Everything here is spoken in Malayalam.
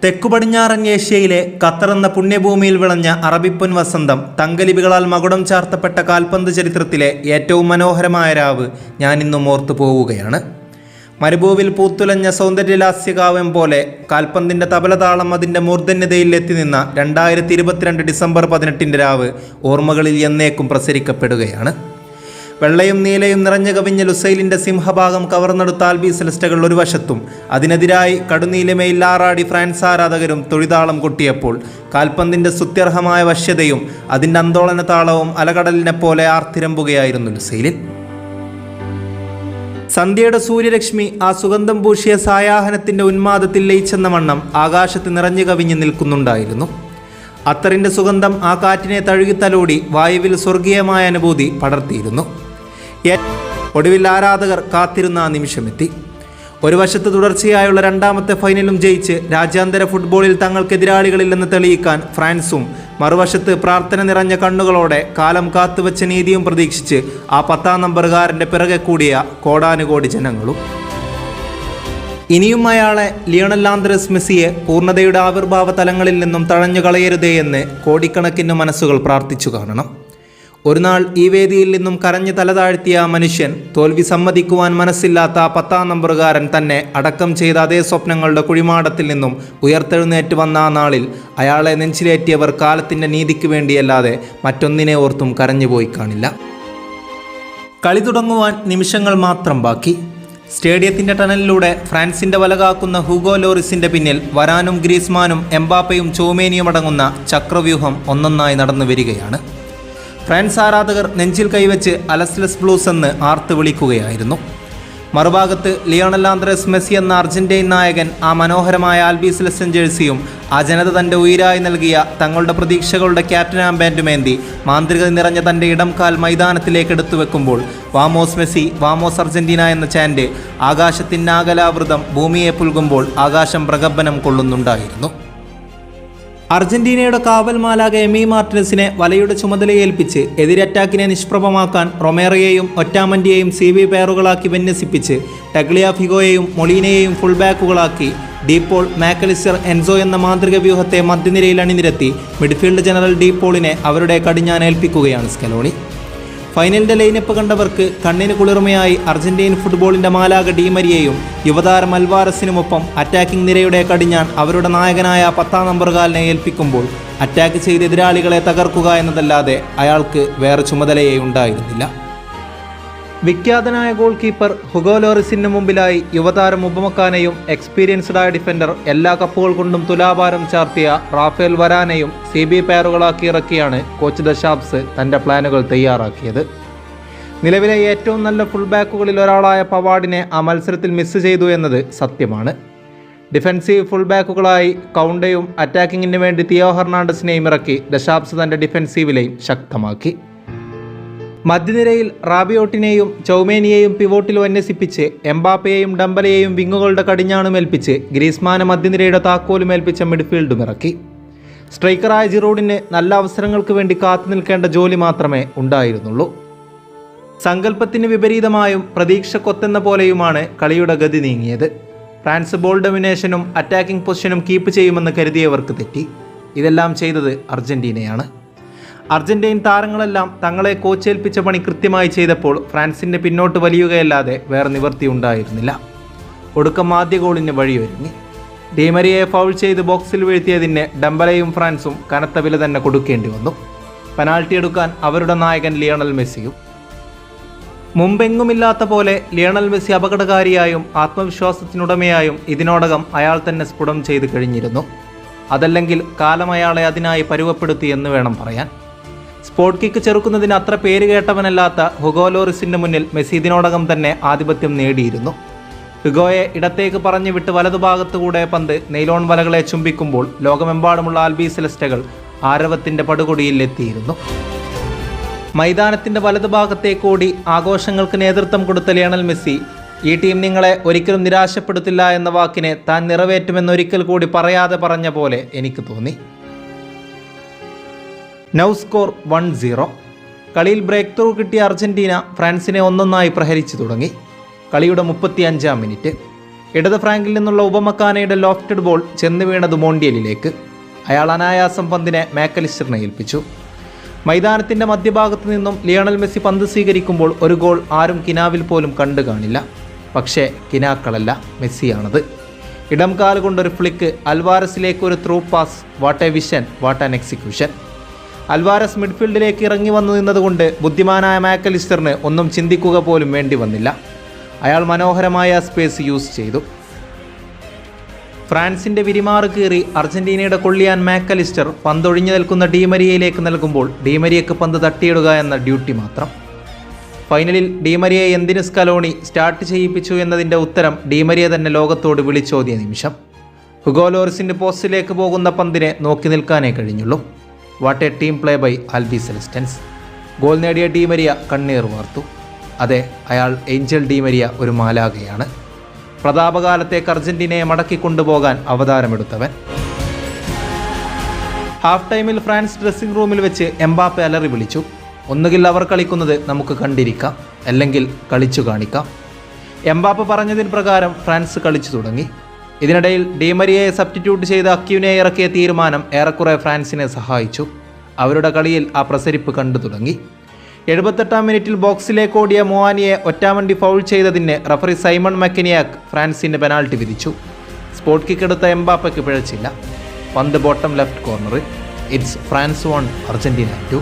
തെക്കു പടിഞ്ഞാറൻ ഏഷ്യയിലെ ഖത്തർ എന്ന പുണ്യഭൂമിയിൽ വിളഞ്ഞ അറബിപ്പൊൻ വസന്തം തങ്കലിപികളാൽ മകുടം ചാർത്തപ്പെട്ട കാൽപന്ത് ചരിത്രത്തിലെ ഏറ്റവും മനോഹരമായ രാവ് ഞാനിന്നും ഓർത്തു പോവുകയാണ്. മരുഭൂവിൽ പൂത്തുലഞ്ഞ സൗന്ദര്യലാസ്യകാവ്യം പോലെ കാൽപന്തിൻ്റെ തബലതാളം അതിൻ്റെ മൂർധന്യതയിൽ എത്തി നിന്ന 2022 ഡിസംബർ 18 രാവ് ഓർമ്മകളിൽ എന്നേക്കും പ്രസരിക്കപ്പെടുകയാണ്. വെള്ളയും നീലയും നിറഞ്ഞു കവിഞ്ഞ ലുസൈലിൻ്റെ സിംഹഭാഗം കവർന്നെടുത്ത ആൽബി സെലസ്റ്റകൾ ഒരു വശത്തും അതിനെതിരായി കടുനീലമയിൽ ആറാടി ഫ്രാൻസ് ആരാധകരും തൊഴിതാളം കൊട്ടിയപ്പോൾ കാൽപന്തിൻ്റെ സ്തുത്യർഹമായ വശ്യതയും അതിൻ്റെ ആന്തോളന താളവും അലകടലിനെ പോലെ ആർത്തിരമ്പുകയായിരുന്നു ലുസൈലിൽ. സന്ധ്യയുടെ സൂര്യരശ്മി ആ സുഗന്ധം പൂശിയ സായാഹനത്തിൻ്റെ ഉന്മാദത്തിൽ ലയിച്ചെന്ന വണ്ണം ആകാശത്ത് നിറഞ്ഞു കവിഞ്ഞ് നിൽക്കുന്നുണ്ടായിരുന്നു. അത്തറിൻ്റെ സുഗന്ധം ആ കാറ്റിനെ തഴുകിത്തലോടി വായുവിൽ സ്വർഗീയമായ അനുഭൂതി പടർത്തിയിരുന്നു. ഒടുവിൽ ആരാധകർ കാത്തിരുന്ന ആ നിമിഷമെത്തി. ഒരു വശത്ത് തുടർച്ചയായുള്ള രണ്ടാമത്തെ ഫൈനലും ജയിച്ച് രാജ്യാന്തര ഫുട്ബോളിൽ തങ്ങൾക്കെതിരാളികളില്ലെന്ന് തെളിയിക്കാൻ ഫ്രാൻസും, മറുവശത്ത് പ്രാർത്ഥന നിറഞ്ഞ കണ്ണുകളോടെ കാലം കാത്തുവച്ച നീതിയും പ്രതീക്ഷിച്ച് ആ 10-ാം നമ്പറുകാരൻ്റെ പിറകെ കൂടിയ കോടാനുകോടി ജനങ്ങളും. ഇനിയും അയാളെ ലിയണൽ ആന്ദ്രസ് മെസ്സിയെ പൂർണ്ണതയുടെ ആവിർഭാവ തലങ്ങളിൽ നിന്നും തഴഞ്ഞു കളയരുതേ എന്ന് കോടിക്കണക്കിന് മനസ്സുകൾ പ്രാർത്ഥിച്ചു കാണണം. ഒരു നാൾ ഈ വേദിയിൽ നിന്നും കരഞ്ഞു തലതാഴ്ത്തിയ ആ മനുഷ്യൻ, തോൽവി സമ്മതിക്കുവാൻ മനസ്സില്ലാത്ത ആ 10-ാം നമ്പറുകാരൻ തന്നെ അടക്കം ചെയ്ത അതേ സ്വപ്നങ്ങളുടെ കുഴിമാടത്തിൽ നിന്നും ഉയർത്തെഴുന്നേറ്റ് വന്ന ആ നാളിൽ അയാളെ നെഞ്ചിലേറ്റിയവർ കാലത്തിൻ്റെ നീതിക്ക് വേണ്ടിയല്ലാതെ മറ്റൊന്നിനെ ഓർത്തും കരഞ്ഞുപോയി കാണില്ല. കളി തുടങ്ങുവാൻ നിമിഷങ്ങൾ മാത്രം ബാക്കി. സ്റ്റേഡിയത്തിൻ്റെ ടണലിലൂടെ ഫ്രാൻസിൻ്റെ വലകാക്കുന്ന ഹൂഗോ ലോറിസിൻ്റെ പിന്നിൽ വരാനും ഗ്രീസ്മാനും എംബാപ്പയും ചൗമേനിയും അടങ്ങുന്ന ചക്രവ്യൂഹം ഒന്നൊന്നായി നടന്നു വരികയാണ്. ഫ്രാൻസ് ആരാധകർ നെഞ്ചിൽ കൈവച്ച് അലസ്ലസ് ബ്ലൂസ് എന്ന് ആർത്ത് വിളിക്കുകയായിരുന്നു. മറുഭാഗത്ത് ലിയണൽ ആന്ദ്രസ് മെസ്സി എന്ന അർജന്റീൻ നായകൻ ആ മനോഹരമായ ആൽബി സെലസ്റ്റൻ ജേഴ്സിയും ആ ജനത തൻ്റെ ഉയിരായി നൽകിയ തങ്ങളുടെ പ്രതീക്ഷകളുടെ ക്യാപ്റ്റൻ ആംബാൻഡുമേന്തി മാന്ത്രികത നിറഞ്ഞ തൻ്റെ ഇടംകാൽ മൈതാനത്തിലേക്ക് എടുത്തു വെക്കുമ്പോൾ വാമോസ് മെസ്സി, വാമോസ് അർജന്റീന എന്ന ചാൻഡ് ആകാശത്തിൻ്റെ ആകലാവൃതം ഭൂമിയെ പുൽകുമ്പോൾ ആകാശം പ്രകമ്പനം കൊള്ളുന്നുണ്ടായിരുന്നു. അർജന്റീനയുടെ കാവൽ മാലാക എമി മാർട്ടിനസിനെ വലയുടെ ചുമതലയേൽപ്പിച്ച് എതിരറ്റാക്കിനെ നിഷ്പ്രഭമാക്കാൻ റൊമേറോയെയും ഒറ്റാമൻഡിയെയും CB പേറുകളാക്കി വിന്യസിപ്പിച്ച് ടഗ്ലിയ ഫിഗോയെയും മൊളീനയെയും ഫുൾ ബാക്കുകളാക്കി ഡീപോൾ, മാക്കലിസ്റ്റർ, എൻസോ എന്ന മാന്ത്രിക വ്യൂഹത്തെ മധ്യനിരയിൽ അണിനിരത്തി മിഡ്ഫീൽഡ് ജനറൽ ഡീപോളിനെ അവരുടെ കടിഞ്ഞാനേൽപ്പിക്കുകയാണ് സ്കലോണി. ഫൈനലിൻ്റെ ലൈനപ്പ് കണ്ടവർക്ക് കണ്ണിന് കുളിർമയായി അർജന്റീൻ ഫുട്ബോളിൻ്റെ മാലാക ഡീമരിയെയും യുവതാരം അൽവാരസിനുമൊപ്പം അറ്റാക്കിംഗ് നിരയുടെ കടിഞ്ഞാൻ അവരുടെ നായകനായ 10-ാം നമ്പറുകാരനെ ഏൽപ്പിക്കുമ്പോൾ അറ്റാക്ക് ചെയ്ത് എതിരാളികളെ തകർക്കുക എന്നതല്ലാതെ അയാൾക്ക് വേറെ ചുമതലയേ ഉണ്ടായിരുന്നില്ല. വിഖ്യാതനായ ഗോൾ കീപ്പർ ഹുഗോ ലോറിസിന് മുമ്പിലായി യുവതാരം ഉപമക്കാനെയും എക്സ്പീരിയൻസ്ഡായ ഡിഫൻഡർ എല്ലാ കപ്പുകൾ കൊണ്ടും തുലാഭാരം ചാർത്തിയ റാഫേൽ വരാനെയും CB പേറുകളാക്കി ഇറക്കിയാണ് കോച്ച് ദശാബ്സ് തൻ്റെ പ്ലാനുകൾ തയ്യാറാക്കിയത്. നിലവിലെ ഏറ്റവും നല്ല ഫുൾ ബാക്കുകളിൽ ഒരാളായ പവാഡിനെ ആ മത്സരത്തിൽ മിസ് ചെയ്തു എന്നത് സത്യമാണ്. ഡിഫൻസീവ് ഫുൾ ബാക്കുകളായി കൗണ്ടയും അറ്റാക്കിങ്ങിന് വേണ്ടി തിയോ ഹെർണാണ്ടസിനെയും ഇറക്കി ദശാബ്സ് തൻ്റെ ഡിഫൻസീവ് ലൈൻ ശക്തമാക്കി. മധ്യനിരയിൽ റാബിയോട്ടിനെയും ചൗമേനിയെയും പിവോട്ടിൽ വിന്യസിപ്പിച്ച് എംബാപ്പയെയും ഡംബലയെയും വിങ്ങുകളുടെ കടിഞ്ഞാണുമേൽപ്പിച്ച് ഗ്രീസ്മാനെ മധ്യനിരയുടെ താക്കോലുമേൽപ്പിച്ച മിഡ്ഫീൽഡും ഇറക്കി. സ്ട്രൈക്കറായ ജിറോഡിന് നല്ല അവസരങ്ങൾക്ക് വേണ്ടി കാത്തു നിൽക്കേണ്ട ജോലി മാത്രമേ ഉണ്ടായിരുന്നുള്ളൂ. സങ്കല്പത്തിന് വിപരീതമായും പ്രതീക്ഷക്കൊത്തെന്ന പോലെയുമാണ് കളിയുടെ ഗതി നീങ്ങിയത്. ഫ്രാൻസ് ബോൾ ഡൊമിനേഷനും അറ്റാക്കിംഗ് പൊസിഷനും കീപ്പ് ചെയ്യുമെന്ന് കരുതിയവർക്ക് തെറ്റി. ഇതെല്ലാം ചെയ്തത് അർജന്റീനയാണ്. അർജന്റീൻ താരങ്ങളെല്ലാം തങ്ങളെ കോച്ചേൽപ്പിച്ച പണി കൃത്യമായി ചെയ്തപ്പോൾ ഫ്രാൻസിൻ്റെ പിന്നോട്ട് വലിയുകയല്ലാതെ വേറെ നിവൃത്തി ഉണ്ടായിരുന്നില്ല. ഒടുക്കം ആദ്യ ഗോളിന് വഴിയൊരുങ്ങി. ഡീമരിയെ ഫൗൾ ചെയ്ത് ബോക്സിൽ വീഴ്ത്തിയതിന് ഡംബലയും ഫ്രാൻസും കനത്ത വില തന്നെ കൊടുക്കേണ്ടി വന്നു. പെനാൽറ്റി എടുക്കാൻ അവരുടെ നായകൻ ലിയണൽ മെസ്സിയും. മുമ്പെങ്ങുമില്ലാത്ത പോലെ ലിയണൽ മെസ്സി അപകടകാരിയായും ആത്മവിശ്വാസത്തിനുടമയായും ഇതിനോടകം അയാൾ തന്നെ സ്ഫുടം ചെയ്ത് കഴിഞ്ഞിരുന്നു. അതല്ലെങ്കിൽ കാലം അയാളെ അതിനായി പരുവപ്പെടുത്തി എന്ന് വേണം പറയാൻ. സ്പോട്ട് കിക്ക് ചെറുക്കുന്നതിന് അത്ര പേര് കേട്ടവനല്ലാത്ത ഹുഗോ ലോറിസിൻ്റെ മുന്നിൽ മെസ്സി ഇതിനോടകം തന്നെ ആധിപത്യം നേടിയിരുന്നു. ഹുഗോയെ ഇടത്തേക്ക് പറഞ്ഞു വിട്ട് വലതുഭാഗത്തുകൂടെ പന്ത് നെയ്ലോൺ വലകളെ ചുംബിക്കുമ്പോൾ ലോകമെമ്പാടുമുള്ള ആൽബി സെലസ്റ്റകൾ ആരവത്തിൻ്റെ പടുകൊടിയിൽ എത്തിയിരുന്നു. മൈതാനത്തിൻ്റെ വലതുഭാഗത്തേക്കോടി ആഘോഷങ്ങൾക്ക് നേതൃത്വം കൊടുത്ത ലിയണൽ മെസ്സി, ഈ ടീം നിങ്ങളെ ഒരിക്കലും നിരാശപ്പെടുത്തില്ല എന്ന വാക്കിനെ താൻ നിറവേറ്റുമെന്നൊരിക്കൽ കൂടി പറയാതെ പറഞ്ഞ പോലെ എനിക്ക് തോന്നി. Now score 1-0. കളിയിൽ ബ്രേക്ക് ത്രൂ കിട്ടിയ അർജന്റീന ഫ്രാൻസിനെ 1-1 പ്രഹരിച്ചു തുടങ്ങി. കളിയുടെ 35-ാം മിനിറ്റ്. ഇടത് ഫ്രാങ്കിൽ നിന്നുള്ള ഉപമക്കാനയുടെ ലോഫ്റ്റഡ് ബോൾ ചെന്ന് വീണത് മോണ്ടിയലിലേക്ക്. അയാൾ അനായാസം പന്തിനെ മാക്കലിസ്റ്ററിനെ ഏൽപ്പിച്ചു. മൈതാനത്തിൻ്റെ മധ്യഭാഗത്ത് നിന്നും ലിയണൽ മെസ്സി പന്ത് സ്വീകരിക്കുമ്പോൾ ഒരു ഗോൾ ആരും കിനാവിൽ പോലും കണ്ടു കാണില്ല. പക്ഷേ കിനാക്കളല്ല, മെസ്സിയാണത്. ഇടം കാല് കൊണ്ടൊരു ഫ്ലിക്ക്, അൽവാരസിലേക്ക് ഒരു through pass. What a vision, what an execution. Alvarez മിഡ്ഫീൽഡിലേക്ക് ഇറങ്ങി വന്നു നിന്നതുകൊണ്ട് ബുദ്ധിമാനായ മാക്കലിസ്റ്ററിന് ഒന്നും ചിന്തിക്കുക പോലും വേണ്ടി വന്നില്ല. അയാൾ മനോഹരമായ സ്പേസ് യൂസ് ചെയ്തു. ഫ്രാൻസിൻ്റെ വിരിമാറ് കീറി അർജന്റീനയുടെ കൊള്ളിയാൻ മാക്കലിസ്റ്റർ പന്തൊഴിഞ്ഞു നിൽക്കുന്ന ഡീമരിയയിലേക്ക് നൽകുമ്പോൾ ഡീമരിയക്ക് പന്ത് തട്ടിയിടുക എന്ന ഡ്യൂട്ടി മാത്രം. ഫൈനലിൽ ഡീമരിയെ എന്തിന് സ്കലോണി സ്റ്റാർട്ട് ചെയ്യിപ്പിച്ചു എന്നതിൻ്റെ ഉത്തരം ഡീമരിയ തന്നെ ലോകത്തോട് വിളിച്ചോതിയ നിമിഷം. ഹുഗോ ലോറിസിൻ്റെ പോസ്റ്റിലേക്ക് പോകുന്ന പന്തിനെ നോക്കി നിൽക്കാനേ കഴിഞ്ഞുള്ളൂ. What a team play by Albicelestes. Goal നേടിയ ഡീമരിയ കണ്ണീർ വാർത്തു. അതെ, അയാൾ ഏഞ്ചൽ ഡീമരിയ ഒരു മാലാഖയാണ്. പ്രതാപകാലത്തേക്ക് അർജന്റീനയെ മടക്കിക്കൊണ്ടുപോകാൻ അവതാരമെടുത്തവൻ. ഹാഫ് ടൈമിൽ ഫ്രാൻസ് ഡ്രസ്സിംഗ് റൂമിൽ വെച്ച് എംബാപ്പെ അലറി വിളിച്ചു, ഒന്നുകിൽ അവർ കളിക്കുന്നത് നമുക്ക് കണ്ടിരിക്കാം, അല്ലെങ്കിൽ കളിച്ചു കാണിക്കാം. എംബാപ്പെ പറഞ്ഞതിന് പ്രകാരം ഫ്രാൻസ് കളിച്ചു തുടങ്ങി. ഇതിനിടയിൽ ഡീമരിയയെ സബ്സ്റ്റിറ്റ്യൂട്ട് ചെയ്ത് അക്യൂനെ ഇറക്കിയ തീരുമാനം ഏറെക്കുറെ ഫ്രാൻസിനെ സഹായിച്ചു. അവരുടെ കളിയിൽ ആ പ്രസരിപ്പ് കണ്ടു തുടങ്ങി. 78-ാം മിനിറ്റിൽ ബോക്സിലേക്ക് ഓടിയ മുവാനിയെ ഒറ്റാമണ്ടി ഫൗൾ ചെയ്തതിന് റഫറി സൈമൺ മക്കനിയാക്ക് ഫ്രാൻസിന് പെനാൾട്ടി വിധിച്ചു. സ്പോട്ട് കിക്ക് എടുത്ത എംബാപ്പയ്ക്ക് പിഴച്ചില്ല. പന്ത് bottom left corner. It's France 1 Argentina 2.